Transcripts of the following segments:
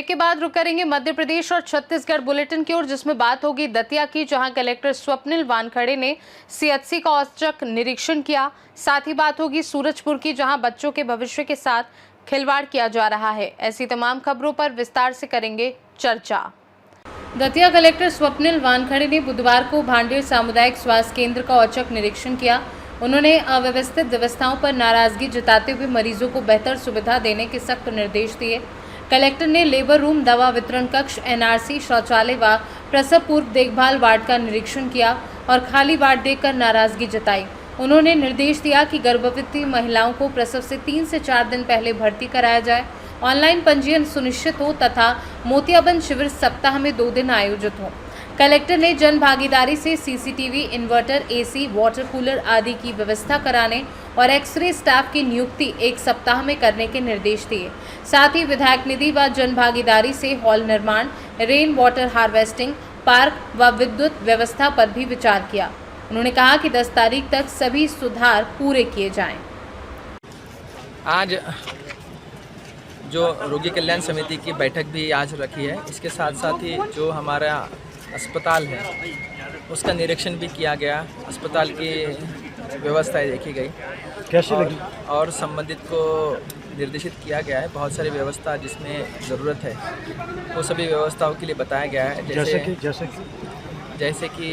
के बाद रुक करेंगे मध्य प्रदेश और छत्तीसगढ़ बुलेटिन की ओर, जिसमें बात होगी दतिया की, जहां कलेक्टर स्वप्निल वानखड़े ने सीएचसी का औचक निरीक्षण किया। साथ ही बात होगी सूरजपुर की, जहां बच्चों के भविष्य के साथ खिलवाड़ किया जा रहा है। ऐसी तमाम खबरों पर विस्तार से करेंगे चर्चा। दतिया कलेक्टर स्वप्निल वानखड़े ने बुधवार को भांडेर सामुदायिक स्वास्थ्य केंद्र का औचक निरीक्षण किया। उन्होंने अव्यवस्थित व्यवस्थाओं पर नाराजगी जताते हुए मरीजों को बेहतर सुविधा देने के सख्त निर्देश दिए। कलेक्टर ने लेबर रूम, दवा वितरण कक्ष, एनआरसी, शौचालय व प्रसव पूर्व देखभाल वार्ड का निरीक्षण किया और खाली वार्ड देखकर नाराजगी जताई। उन्होंने निर्देश दिया कि गर्भवती महिलाओं को प्रसव से 3 से 4 दिन पहले भर्ती कराया जाए, ऑनलाइन पंजीयन सुनिश्चित हो तथा मोतियाबंद शिविर सप्ताह में 2 दिन आयोजित हो। कलेक्टर ने जन भागीदारी से CCTV, inverter, AC, water cooler आदि की व्यवस्था कराने और एक्सरे स्टाफ की नियुक्ति 1 सप्ताह में करने के निर्देश दिए। साथ ही विधायक निधि व जन भागीदारी से हॉल निर्माण, रेन वाटर हार्वेस्टिंग, पार्क व विद्युत व्यवस्था पर भी विचार किया। उन्होंने कहा कि 10 तारीख तक सभी सुधार पूरे किए जाएं। आज जो रोगी कल्याण समिति की बैठक भी आज रखी है, इसके साथ साथ ही जो हमारा अस्पताल है उसका निरीक्षण भी किया गया। अस्पताल की व्यवस्थाएं देखी गई, कैसी लगी और संबंधित को निर्देशित किया गया है। बहुत सारी व्यवस्था जिसमें ज़रूरत है वो सभी व्यवस्थाओं के लिए बताया गया है। जैसे कि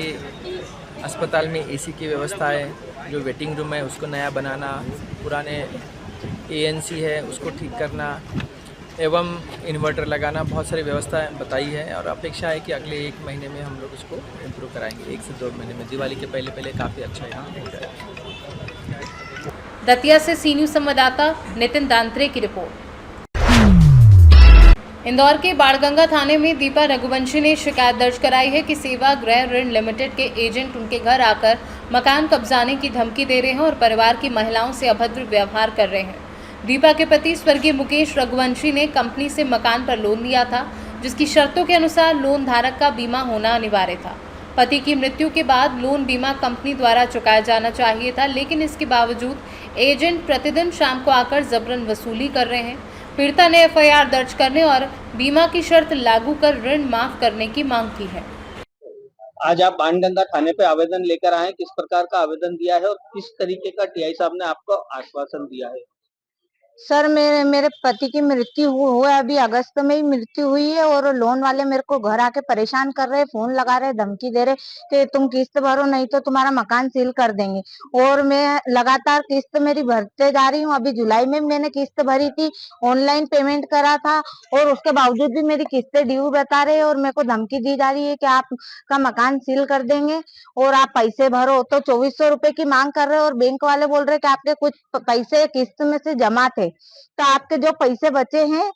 अस्पताल में एसी की व्यवस्था है, जो वेटिंग रूम है उसको नया बनाना, पुराने एएनसी है उसको ठीक करना एवं इन्वर्टर लगाना, बहुत सारी व्यवस्थाएं बताई है। और अपेक्षा है कि अगले 1 महीने में हम लोग इसको इम्प्रूव कराएंगे। 1 से 2 महीने में, दिवाली के पहले काफ़ी अच्छा यहाँ हो जाएगा। दतिया से सी न्यूज़ संवाददाता नितिन दांत्रे की रिपोर्ट। इंदौर के बाणगंगा थाने में दीपा रघुवंशी ने शिकायत दर्ज कराई है कि सेवा गृह ऋण लिमिटेड के एजेंट उनके घर आकर मकान कब्जाने की धमकी दे रहे हैं और परिवार की महिलाओं से अभद्र व्यवहार कर रहे हैं। दीपा के पति स्वर्गीय मुकेश रघुवंशी ने कंपनी से मकान पर लोन लिया था, जिसकी शर्तों के अनुसार लोन धारक का बीमा होना अनिवार्य था। पति की मृत्यु के बाद लोन बीमा कंपनी द्वारा चुकाया जाना चाहिए था, लेकिन इसके बावजूद एजेंट प्रतिदिन शाम को आकर जबरन वसूली कर रहे हैं। पीड़िता ने एफआईआर दर्ज करने और बीमा की शर्त लागू कर ऋण माफ करने की मांग की है। आज आप बाणगंगा थाने पे आवेदन लेकर आए, किस प्रकार का आवेदन दिया है और किस तरीके का टीआई साहब ने आपको आश्वासन दिया है? सर, मेरे पति की मृत्यु हुई, अभी अगस्त में ही मृत्यु हुई है और लोन वाले मेरे को घर आके परेशान कर रहे, फोन लगा रहे, धमकी दे रहे कि तुम किस्त भरो नहीं तो तुम्हारा मकान सील कर देंगे। और मैं लगातार किस्त मेरी भरते जा रही हूँ। अभी जुलाई में मैंने किस्त भरी थी, ऑनलाइन पेमेंट करा था और उसके बावजूद भी मेरी किस्तें ड्यू बता रहे और मेरे को धमकी दी जा रही है कि आपका मकान सील कर देंगे और आप पैसे भरो। तो 2400 रुपए की मांग कर रहे और बैंक वाले बोल रहे कि आपके कुछ पैसे किस्त में से जमा थे, तो आपके जो पैसे बचे हैं,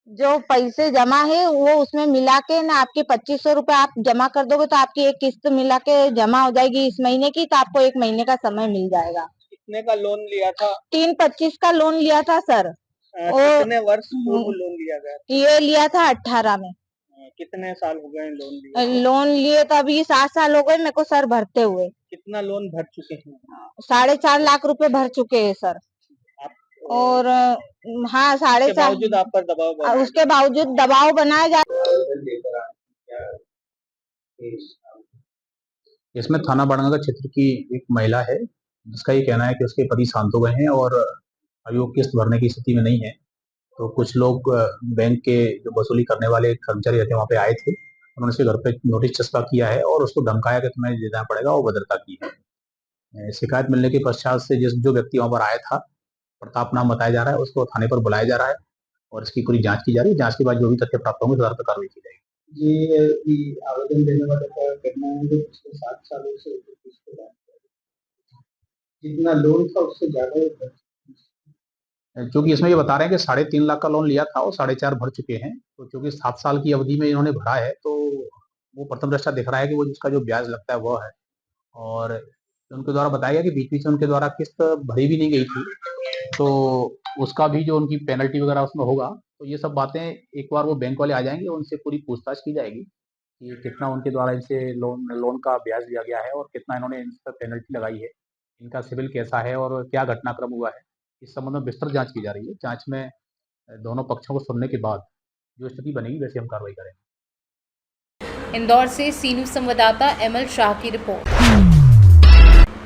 जो पैसे जमा है वो उसमें मिला के ना आपके 2500 रुपए आप जमा कर दोगे तो आपकी एक किस्त मिला के जमा हो जाएगी इस महीने की, तो आपको 1 महीने का समय मिल जाएगा। कितने का लोन लिया था? 325 का लोन लिया था सर। और कितने वर्ष पूर्व लोन लिया गया? ये लिया था 18 में। कितने साल हो गए लोन लिए? लोन लिए तो अभी 7 साल हो गए मेरे को सर भरते हुए। कितना लोन भर चुके हैं? 4.5 लाख रुपए भर चुके हैं सर। और हाँ, 4.5 बावजूद आप पर दबाव, उसके बावजूद दबाव बनाया जा। इसमें थाना बाणगंगा क्षेत्र की एक महिला है, जिसका ये कहना है कि उसके पति शांत हो गए हैं और अभी वो किस्त भरने की स्थिति में नहीं है। तो कुछ लोग बैंक के जो वसूली करने वाले कर्मचारी रहते हैं वहाँ पे आए थे, उन्होंने उसके घर पे नोटिस चस्पा किया है और उसको धमकाया कि तुम्हें देना पड़ेगा, वो भद्रता की है। शिकायत मिलने के पश्चात से जो व्यक्ति वहाँ पर आया था, प्रताप नाम बताया जा रहा है, उसको थाने पर बुलाया जा रहा है और इसकी पूरी जांच की जा रही है। जांच के बाद जो भी तथ्य प्राप्त होंगे उस आधार पर कार्रवाई की जाएगी। ये आवेदन देने वाले का कहना है कि पिछले 7 सालों से जितना लोन था उससे ज्यादा, क्योंकि इसमें ये बता रहे हैं कि 3.5 लाख का लोन लिया था और 4.5 भर चुके हैं। तो क्योंकि 7 साल की अवधि में इन्होंने भरा है, तो वो प्रथम दृष्टया दिख रहा है कि वो जिसका जो ब्याज लगता है वो है। और उनके द्वारा बताया गया कि बीच बीच में उनके द्वारा किस्त भरी भी नहीं गई थी, तो उसका भी जो उनकी पेनल्टी वगैरह उसमें होगा। तो ये सब बातें एक बार वो बैंक वाले आ जाएंगे, उनसे पूरी पूछताछ की जाएगी कि कितना उनके द्वारा इनसे लोन का ब्याज लिया गया है और कितना इन्होंने इन पर पेनल्टी लगाई है, इनका सिविल कैसा है और क्या घटनाक्रम हुआ है। इस संबंध में विस्तृत जांच की जा रही है। जांच में दोनों पक्षों को सुनने के बाद जो स्थिति बनेगी वैसे हम कार्रवाई करेंगे। इंदौर से सी न्यूज संवाददाता एमएल शाह की रिपोर्ट।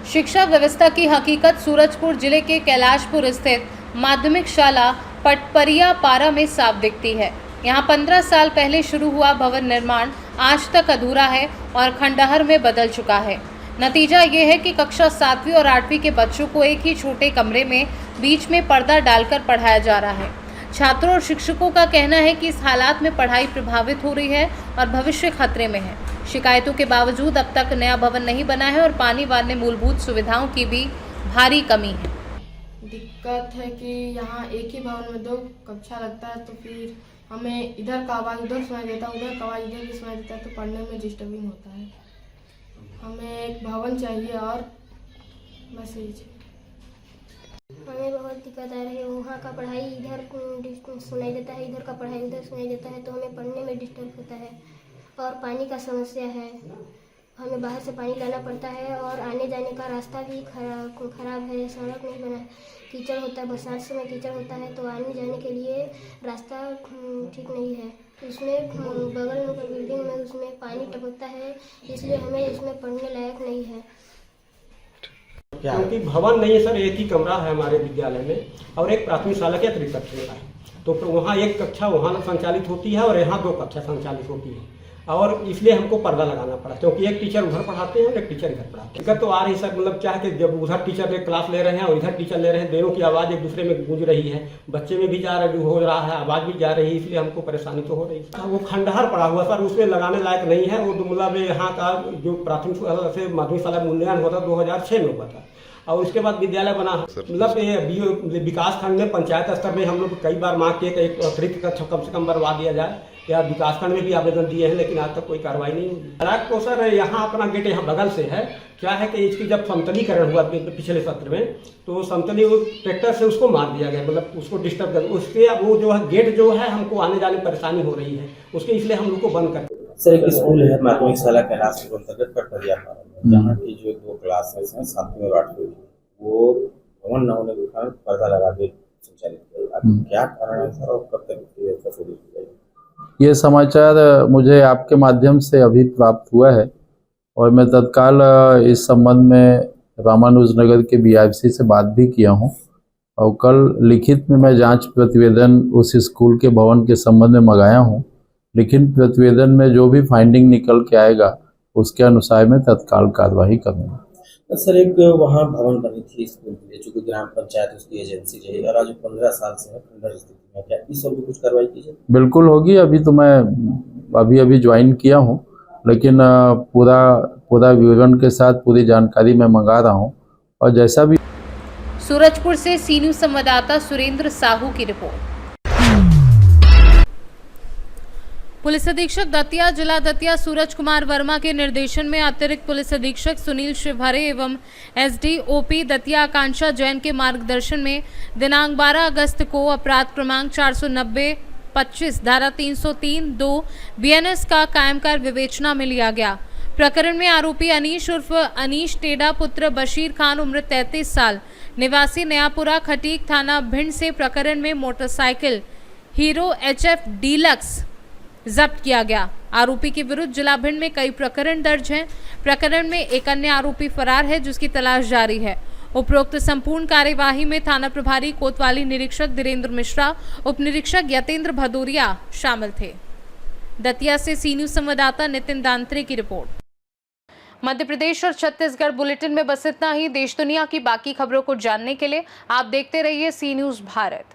शिक्षा व्यवस्था की हकीकत सूरजपुर जिले के कैलाशपुर स्थित माध्यमिक शाला पटपरिया पारा में साफ दिखती है। यहाँ 15 साल पहले शुरू हुआ भवन निर्माण आज तक अधूरा है और खंडहर में बदल चुका है। नतीजा ये है कि कक्षा 7वीं और 8वीं के बच्चों को एक ही छोटे कमरे में बीच में पर्दा डालकर पढ़ाया जा रहा है। छात्रों और शिक्षकों का कहना है कि इस हालात में पढ़ाई प्रभावित हो रही है और भविष्य खतरे में है। शिकायतों के बावजूद अब तक नया भवन नहीं बना है और पानी व अन्य मूलभूत सुविधाओं की भी भारी कमी है। दिक्कत है कि यहाँ एक ही भवन में 2 कक्षा लगता है, तो फिर हमें इधर का आवाज़ उधर सुनाई देता है, उधर का आवाज़ इधर भी सुनाई देता है, तो पढ़ने में डिस्टर्बिंग होता है। हमें एक भवन चाहिए और बस यही चाहिए। हमें बहुत दिक्कत आ रही है। वहाँ का पढ़ाई इधर सुनाई देता है, इधर का पढ़ाई उधर सुनाई देता है, तो हमें पढ़ने में डिस्टर्ब होता है। और पानी का समस्या है, हमें बाहर से पानी लाना पड़ता है और आने जाने का रास्ता भी खराब है, सड़क नहीं बना, कीचड़ होता है, बरसात समय कीचड़ होता है, तो आने जाने के लिए रास्ता ठीक नहीं है। इसमें बगल में बिल्डिंग में उसमें पानी टपकता है, इसलिए हमें इसमें पढ़ने लायक नहीं है। क्योंकि भवन नहीं है सर, एक ही कमरा है हमारे विद्यालय में और एक प्राथमिक शाला के अतिरिक्त कक्षा है, तो वहाँ एक कक्षा वहाँ संचालित होती है और यहाँ 2 कक्षा संचालित होती है, और इसलिए हमको पर्दा लगाना पड़ा क्योंकि एक टीचर उधर पढ़ाते हैं और एक टीचर इधर पढ़ाते हैं। दिक्कत तो आ रही सर, मतलब क्या है कि जब उधर टीचर क्लास ले रहे हैं और इधर टीचर ले रहे हैं, दोनों की आवाज़ एक दूसरे में गूंज रही है, बच्चे में भी हो रहा है, आवाज़ भी जा रही है, इसलिए हमको परेशानी तो हो रही है। वो खंडहर पड़ा हुआ सर, उसमें लगाने लायक नहीं है। वो मतलब यहाँ का जो प्राथमिक शाला से माध्यमिक शाला में उन्नयन हुआ था 2006 में हुआ था, और उसके बाद विद्यालय बना। मतलब ये विकास खंड में पंचायत स्तर में हम लोग कई बार मांग किए कि एक अतिरिक्त कक्षा कम से कम बनवा दिया जाए, या विकास खंड में भी आवेदन दिए हैं, लेकिन आज तक कोई कार्रवाई नहीं हुई। सड़क तो सर यहाँ अपना गेट यहाँ बगल से है। क्या है कि इसकी जब समतलीकरण हुआ पिछले सत्र में, तो समतली ट्रैक्टर से उसको मार दिया गया, मतलब उसको डिस्टर्ब कर, उसके वो जो है गेट जो है हमको आने जाने में परेशानी हो रही है, उसके इसलिए हम लोग को बंद कर। सर एक स्कूल है माध्यमिक शाला कैलाशपुर अंतर्गत पटपरिया पारा में, जहाँ की जो 2 क्लासेस हैं 7वीं और 8वीं, वो भवन न होने के कारण पर्दा लगा के संचालित किया। क्या कारण है सर और कब तक इसकी व्यवस्था शुरू की जाएगी? ये समाचार मुझे आपके माध्यम से अभी प्राप्त हुआ है और मैं तत्काल इस संबंध में रामानुजनगर के बीआईसी से बात भी किया हूँ, और कल लिखित में मैं जांच प्रतिवेदन उस स्कूल के भवन के संबंध में मंगाया हूँ। लिखित प्रतिवेदन में जो भी फाइंडिंग निकल के आएगा उसके अनुसार मैं तत्काल कार्रवाई करूँगा। सर एक वहाँ भवन बनी थी स्कूल के लिए, चूँकि ग्राम पंचायत उसकी एजेंसी रही, और आज 15 साल से है खंडहर स्थिति में, क्या इस पर भी कुछ कार्रवाई की जाए? बिल्कुल होगी। अभी तो मैं अभी ज्वाइन किया हूँ, लेकिन पूरा विवरण के साथ पूरी जानकारी मैं मंगा रहा हूँ, और जैसा भी। सूरजपुर से सी न्यूज संवाददाता सुरेंद्र साहू की रिपोर्ट। पुलिस अधीक्षक दतिया जिला दतिया सूरज कुमार वर्मा के निर्देशन में अतिरिक्त पुलिस अधीक्षक सुनील शिवहरे एवं एसडीओपी दतिया आकांक्षा जैन के मार्गदर्शन में दिनांक 12 अगस्त को अपराध क्रमांक 490-25 धारा 303(2) बीएनएस का कायम कर विवेचना में लिया गया। प्रकरण में आरोपी अनीश उर्फ अनीश टेडा पुत्र बशीर खान उम्र 33 साल निवासी नयापुरा खटीक थाना भिंड से प्रकरण में मोटरसाइकिल हीरो HF डीलक्स जब्त किया गया। आरोपी के विरुद्ध जिला भिंड में कई प्रकरण दर्ज हैं। प्रकरण में एक अन्य आरोपी फरार है जिसकी तलाश जारी है। उपरोक्त संपूर्ण कार्यवाही में थाना प्रभारी कोतवाली निरीक्षक धीरेन्द्र मिश्रा, उप निरीक्षक यतेंद्र भदौरिया शामिल थे। दतिया से सी न्यूज संवाददाता नितिन दांत्रे की रिपोर्ट। मध्य प्रदेश और छत्तीसगढ़ बुलेटिन में बस इतना ही। देश दुनिया की बाकी खबरों को जानने के लिए आप देखते रहिए सी न्यूज भारत।